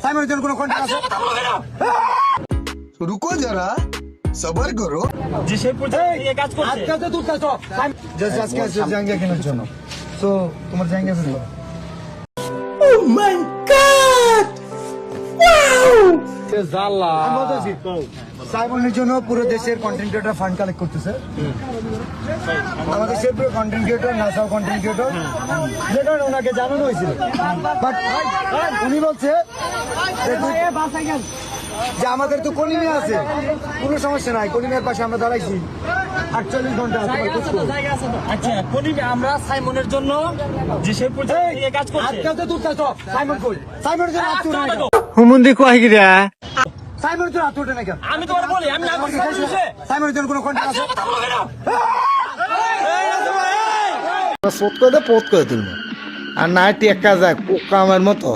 সাইমনের জন্য কোনো কন্ট্যাক্ট আছে? रुको जरा सबर करो যে সেই পর্যায়ে এই কাজ করছে আজকে তো তুই কাজ জাস্ট আজকে আছে জাঙ্গা কেনার জন্য। সো তোমার জাঙ্গা ফেলো। ও মাই গড ওয়াও জাল্লা আমি বলতেছি সাইমনের জন্য পুরো দেশের কন্টেন্ট ক্রিয়েটর ফান্ড কালেক্ট করতেছে। আমাদের দেশের পুরো কন্টেন্ট ক্রিয়েটর নাসাও কন্টেন্ট ক্রিয়েটর যেটা ওনাকে জানানো হয়েছিল, বাট উনি বলছে যে আমাদের তো কলিমে আছে, কোনো সমস্যা নাই, কলিমের পাশে আমরা দাঁড়াইছি 48 ঘন্টা। আচ্ছা কলিমে আমরা সাইমনের জন্য যে সেই পর্যায়ে এই কাজ করছে আজকাল তো তুই কাজ সাইমন কই সাইমনের জন্য হাত উঠে না কেন? হুমুন্দি কহিরা সাইমনের জন্য হাত উঠে না কেন? আমি তোমার বলি আমি না করছি সাইমনের জন্য কোনো কন্ট্যাক্ট আছে? পোত করে তুলবো আর না টেকা যাক পোকা আমার মতো